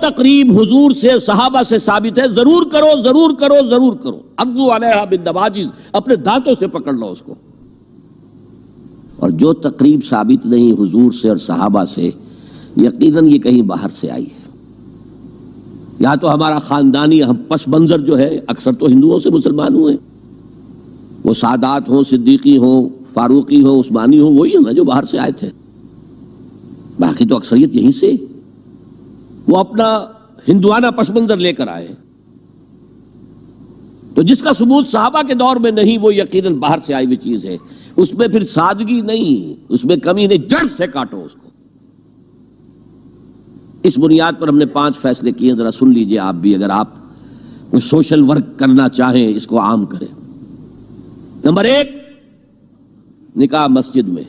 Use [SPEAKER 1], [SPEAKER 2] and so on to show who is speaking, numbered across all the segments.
[SPEAKER 1] تقریب حضور سے صحابہ سے ثابت ہے ضرور کرو ضرور کرو ضرور کرو، عضوا علیہا بالنواجذ، اپنے دانتوں سے پکڑ لو اس کو۔ اور جو تقریب ثابت نہیں حضور سے اور صحابہ سے، یقیناً یہ کہیں باہر سے آئی ہے، یا تو ہمارا خاندانی پس منظر جو ہے، اکثر تو ہندوؤں سے مسلمان ہوئے، وہ سادات ہوں، صدیقی ہوں، فاروقی ہوں، عثمانی ہوں، وہی ہیں جو باہر سے آئے تھے، باقی تو اکثریت یہیں سے، وہ اپنا ہندوانہ پس منظر لے کر آئے۔ تو جس کا ثبوت صحابہ کے دور میں نہیں، وہ یقیناً باہر سے آئی ہوئی چیز ہے، اس میں پھر سادگی نہیں، اس میں کمی نہیں، جڑ سے کاٹو اس کو۔ اس بنیاد پر ہم نے 5 فیصلے کیے، ذرا سن لیجئے آپ بھی، اگر آپ کوئی سوشل ورک کرنا چاہیں اس کو عام کریں۔ نمبر 1، نکاح مسجد میں۔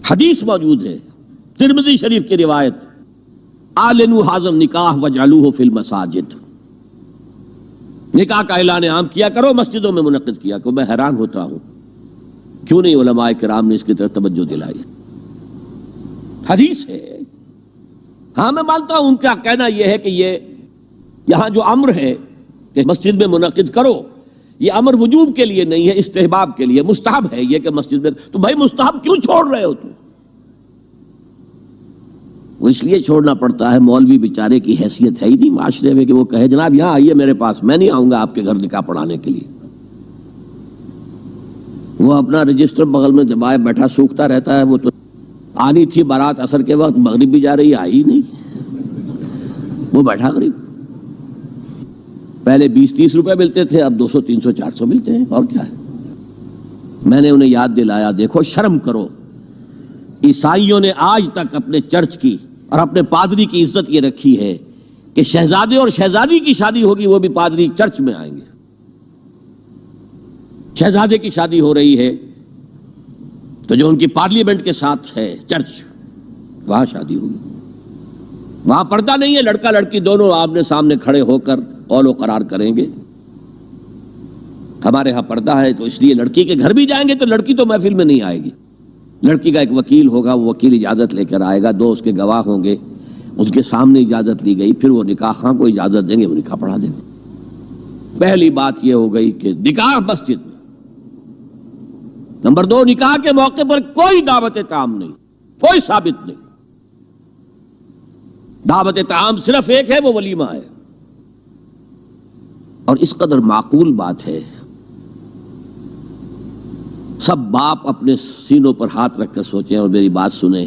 [SPEAKER 1] حدیث موجود ہے، ترمذی شریف کی روایت، اعلنوا ھذا النکاح واجعلوہ فی المساجد، نکاح کا اعلان عام کیا کرو، مسجدوں میں منعقد کیا کرو۔ میں حیران ہوتا ہوں کیوں نہیں علماء کرام نے اس کی طرف توجہ دلائی۔ حدیث ہے، ہاں میں مانتا ہوں ان کا کہنا یہ ہے کہ یہ یہاں جو امر ہے کہ مسجد میں منعقد کرو، یہ امر وجوب کے لیے نہیں ہے، استحباب کے لیے، مستحب ہے یہ کہ مسجد میں۔ تو بھائی مستحب کیوں چھوڑ رہے ہو تم؟ وہ اس لیے چھوڑنا پڑتا ہے، مولوی بیچارے کی حیثیت ہے ہی نہیں معاشرے میں کہ وہ کہے جناب یہاں آئیے میرے پاس، میں نہیں آؤں گا آپ کے گھر نکاح پڑھانے کے لیے۔ وہ اپنا رجسٹر بغل میں دبائے بیٹھا سوکھتا رہتا ہے۔ وہ تو آنی تھی بارات عصر کے وقت، مغرب بھی جا رہی، آئی نہیں، وہ بیٹھا قریب۔ پہلے 20-30 روپے ملتے تھے، اب 200 300 400 ملتے ہیں، اور کیا ہے۔ میں نے انہیں یاد دلایا، دیکھو شرم کرو، عیسائیوں نے آج تک اپنے چرچ کی اور اپنے پادری کی عزت یہ رکھی ہے کہ شہزادے اور شہزادی کی شادی ہوگی وہ بھی پادری چرچ میں آئیں گے۔ شہزادے کی شادی ہو رہی ہے تو جو ان کی پارلیمنٹ کے ساتھ ہے چرچ، وہاں شادی ہوگی، وہاں پردہ نہیں ہے، لڑکا لڑکی دونوں آمنے سامنے کھڑے ہو کر قول و قرار کریں گے۔ ہمارے ہاں پردہ ہے تو اس لیے لڑکی کے گھر بھی جائیں گے تو لڑکی تو محفل میں نہیں آئے گی، لڑکی کا ایک وکیل ہوگا، وہ وکیل اجازت لے کر آئے گا، 2 اس کے گواہ ہوں گے، اس کے سامنے اجازت لی گئی، پھر وہ نکاح خواہ کو اجازت دیں گے، وہ نکاح پڑھا دیں گے۔ پہلی بات یہ ہو گئی کہ نکاح مسجد میں۔ نمبر 2، نکاح کے موقع پر کوئی دعوت طعام نہیں، کوئی ثابت نہیں۔ دعوت طعام صرف ایک ہے، وہ ولیمہ ہے، اور اس قدر معقول بات ہے، سب باپ اپنے سینوں پر ہاتھ رکھ کر سوچیں اور میری بات سنیں،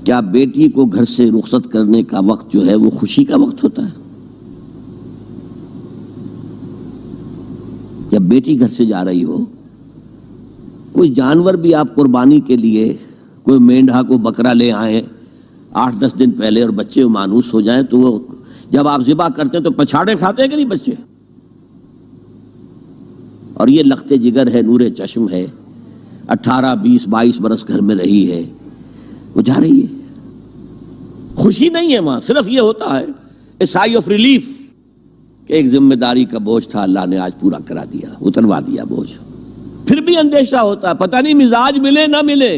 [SPEAKER 1] کیا بیٹی کو گھر سے رخصت کرنے کا وقت جو ہے وہ خوشی کا وقت ہوتا ہے؟ جب بیٹی گھر سے جا رہی ہو، کوئی جانور بھی آپ قربانی کے لیے، کوئی مینڈھا کو بکرا لے آئیں 8-10 دن پہلے اور بچے مانوس ہو جائیں، تو وہ جب آپ ذبح کرتے ہیں تو پچھاڑے کھاتے ہیں کہ نہیں بچے؟ اور یہ لخت جگر ہے، نور چشم ہے، 18 20 22 برس گھر میں رہی ہے، وہ جا رہی ہے، خوشی نہیں ہے وہاں، صرف یہ ہوتا ہے اے سائی آف ریلیف کہ ایک ذمہ داری کا بوجھ تھا، اللہ نے آج پورا کرا دیا، اتروا دیا بوجھ۔ پھر بھی اندیشہ ہوتا ہے، پتہ نہیں مزاج ملے نہ ملے،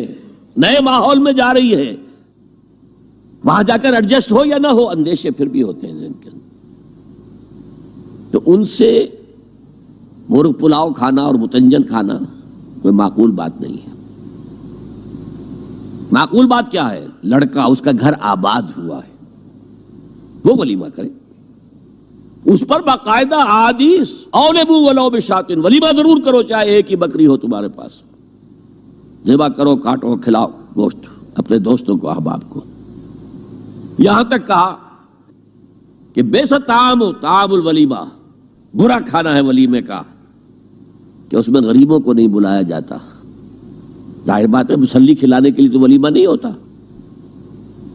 [SPEAKER 1] نئے ماحول میں جا رہی ہے، وہاں جا کر ایڈجسٹ ہو یا نہ ہو، اندیشے پھر بھی ہوتے ہیں ذہن کے اندر۔ تو ان سے مرغ پلاؤ کھانا اور متنجن کھانا کوئی معقول بات نہیں ہے۔ معقول بات کیا ہے؟ لڑکا، اس کا گھر آباد ہوا ہے، وہ ولیمہ کرے، اس پر باقاعدہ احادیث اولبو ولو بشاتن، ولیمہ ضرور کرو چاہے ایک ہی بکری ہو تمہارے پاس، ذبح کرو، کاٹو، کھلاؤ گوشت اپنے دوستوں کو، احباب کو۔ یہاں تک کہا کہ بیسا طعام الولیمہ، برا کھانا ہے ولیمے کا کہ اس میں غریبوں کو نہیں بلایا جاتا۔ ظاہر بات ہے مسلی کھلانے کے لیے تو ولیمہ نہیں ہوتا،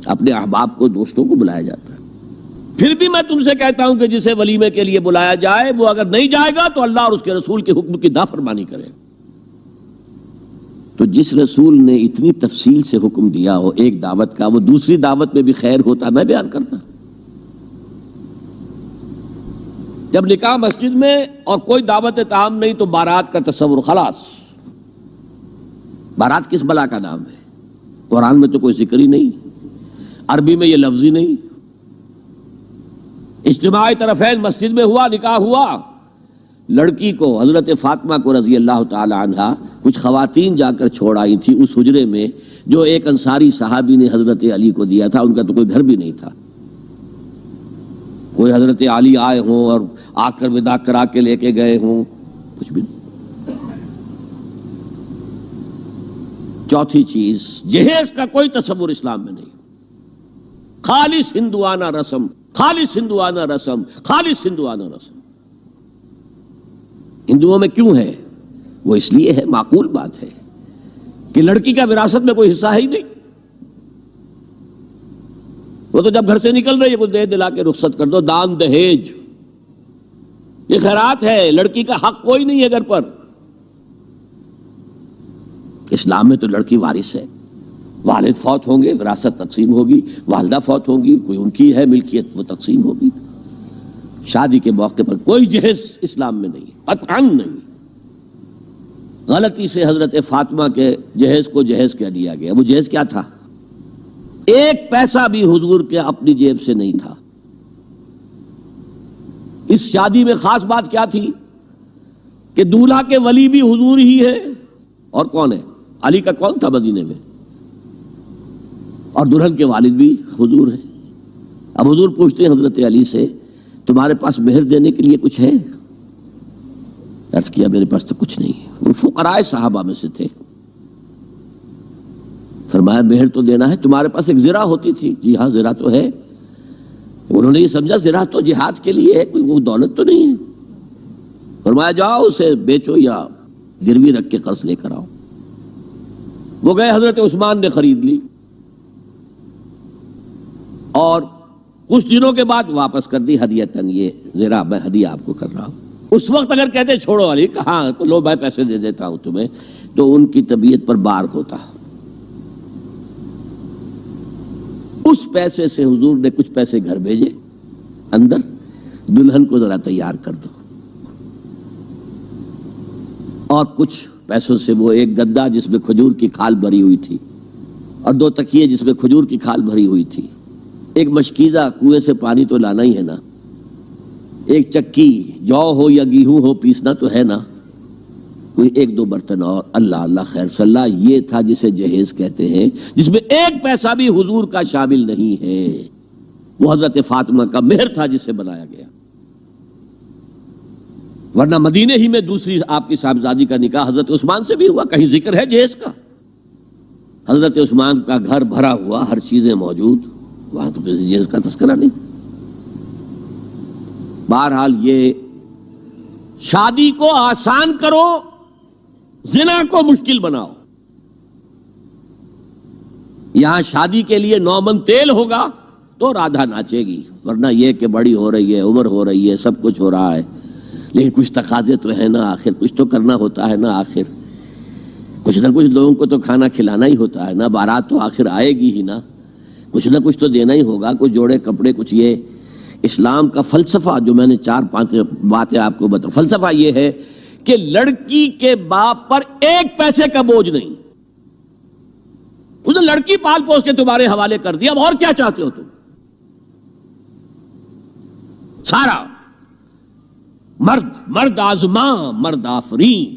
[SPEAKER 1] اپنے احباب کو، دوستوں کو بلایا جاتا ہے۔ پھر بھی میں تم سے کہتا ہوں کہ جسے ولیمے کے لیے بلایا جائے وہ اگر نہیں جائے گا تو اللہ اور اس کے رسول کے حکم کی نافرمانی کرے۔ تو جس رسول نے اتنی تفصیل سے حکم دیا ہو ایک دعوت کا، وہ دوسری دعوت میں بھی خیر ہوتا میں بیان کرتا۔ جب نکاح مسجد میں اور کوئی دعوت طعام نہیں تو بارات کا تصور خلاص۔ بارات کس بلا کا نام ہے؟ قرآن میں تو کوئی ذکر ہی نہیں، عربی میں یہ لفظ ہی نہیں۔ اجتماعی طرفین مسجد میں ہوا، نکاح ہوا. لڑکی کو حضرت فاطمہ کو رضی اللہ تعالی عنہا کچھ خواتین جا کر چھوڑ آئی تھی اس حجرے میں جو ایک انصاری صحابی نے حضرت علی کو دیا تھا. ان کا تو کوئی گھر بھی نہیں تھا. کوئی حضرت علی آئے ہوں اور آ کر وداع کرا کے لے کے گئے ہوں، کچھ بھی نہیں. چوتھی چیز، جہیز کا کوئی تصور اسلام میں نہیں. خالص ہندوانہ رسم، خالص ہندوانہ رسم، خالص ہندوانہ رسم. ہندوؤں میں کیوں ہے؟ وہ اس لیے ہے، معقول بات ہے کہ لڑکی کا وراثت میں کوئی حصہ ہی نہیں. وہ تو جب گھر سے نکل رہی ہے کچھ دے دلا کے رخصت کر دو. دان دہیج یہ خیرات ہے، لڑکی کا حق کوئی نہیں ہے گھر پر. اسلام میں تو لڑکی وارث ہے. والد فوت ہوں گے وراثت تقسیم ہوگی، والدہ فوت ہوں گی کوئی ان کی ہے ملکیت وہ تقسیم ہوگی. شادی کے موقع پر کوئی جہیز اسلام میں نہیں، قطعاً نہیں. غلطی سے حضرت فاطمہ کے جہیز کو جہیز کہہ دیا گیا. وہ جہیز کیا تھا؟ ایک پیسہ بھی حضور کے اپنی جیب سے نہیں تھا. اس شادی میں خاص بات کیا تھی کہ دولہا کے ولی بھی حضور ہی ہے. اور کون ہے؟ علی کا کون تھا مدینے میں؟ اور دلہن کے والد بھی حضور ہیں. اب حضور پوچھتے ہیں حضرت علی سے تمہارے پاس مہر دینے کے لیے کچھ ہے؟ عرض کیا میرے پاس تو کچھ نہیں. وہ فقراء صحابہ میں سے تھے. فرمایا مہر تو دینا ہے، تمہارے پاس ایک زرہ ہوتی تھی. جی ہاں زرہ تو ہے. انہوں نے یہ سمجھا زرہ تو جہاد کے لیے ہے، کوئی وہ دولت تو نہیں ہے. فرمایا جاؤ اسے بیچو یا گروی رکھ کے قرض لے کر آؤ. وہ گئے، حضرت عثمان نے خرید لی اور کچھ دنوں کے بعد واپس کر دی ہدیتاً. یہ زرہ میں ہدیہ آپ کو کر رہا ہوں. اس وقت اگر کہتے چھوڑو علی، کہاں تو لو میں پیسے دے دیتا ہوں تمہیں، تو ان کی طبیعت پر بار ہوتا. اس پیسے سے حضور نے کچھ پیسے گھر بھیجے اندر، دلہن کو ذرا تیار کر دو. اور کچھ پیسوں سے وہ ایک گدا جس میں کھجور کی کھال بھری ہوئی تھی اور 2 تکیے جس میں کھجور کی کھال بھری ہوئی تھی، ایک مشکیزہ کنویں سے پانی تو لانا ہی ہے نا، ایک چکی جو ہو یا گیہوں ہو پیسنا تو ہے نا، کوئی 1-2 برتن اور. اللہ اللہ خیر صلی اللہ. یہ تھا جسے جہیز کہتے ہیں، جس میں ایک پیسہ بھی حضور کا شامل نہیں ہے. وہ حضرت فاطمہ کا مہر تھا جسے بنایا گیا. ورنہ مدینے ہی میں دوسری آپ کی صاحبزادی کا نکاح حضرت عثمان سے بھی ہوا. کہیں ذکر ہے جہیز کا؟ حضرت عثمان کا گھر بھرا ہوا، ہر چیزیں موجود، وہاں تو جہیز کا تذکرہ نہیں. بہرحال یہ شادی کو آسان کرو، زنا کو مشکل بناؤ. یہاں شادی کے لیے 9 من تیل ہوگا تو رادھا ناچے گی، ورنہ یہ کہ بڑی ہو رہی ہے، عمر ہو رہی ہے، سب کچھ ہو رہا ہے، لیکن کچھ تقاضے تو ہے نا، آخر کچھ تو کرنا ہوتا ہے نا. آخر کچھ نہ کچھ لوگوں کو تو کھانا کھلانا ہی ہوتا ہے نا. بارات تو آخر آئے گی ہی نا، کچھ نہ کچھ تو دینا ہی ہوگا. کچھ جوڑے کپڑے، کچھ. یہ اسلام کا فلسفہ جو میں نے 4-5 باتیں آپ کو بتاؤں، فلسفہ یہ ہے کہ لڑکی کے باپ پر 1 پیسے کا بوجھ نہیں. اس نے لڑکی پال پوس کے تمہارے حوالے کر دیا، اب اور کیا چاہتے ہو تم؟ سارا مرد آزماں مرد آفرین،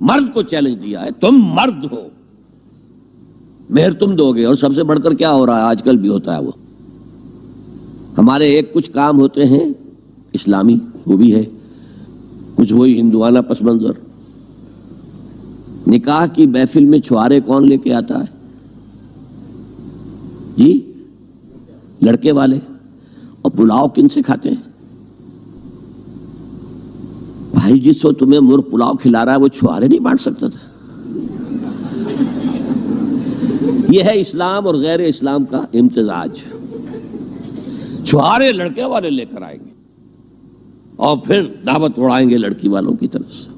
[SPEAKER 1] مرد کو چیلنج دیا ہے، تم مرد ہو، مہر تم دو گے. اور سب سے بڑھ کر کیا ہو رہا ہے آج کل بھی ہوتا ہے، وہ ہمارے ایک کچھ کام ہوتے ہیں اسلامی، وہ بھی ہے کچھ وہی ہندوانہ پس منظر. نکاح کی محفل میں چھوارے کون لے کے آتا ہے؟ جی لڑکے والے. اور پلاؤ کن سے کھاتے ہیں؟ بھائی جس کو تمہیں مرغ پلاؤ کھلا رہا ہے وہ چھوارے نہیں بانٹ سکتا تھا؟ یہ ہے اسلام اور غیر اسلام کا امتزاج. چھوارے لڑکے والے لے کر آئیں گے اور پھر دعوت اڑائیں گے لڑکی والوں کی طرف سے.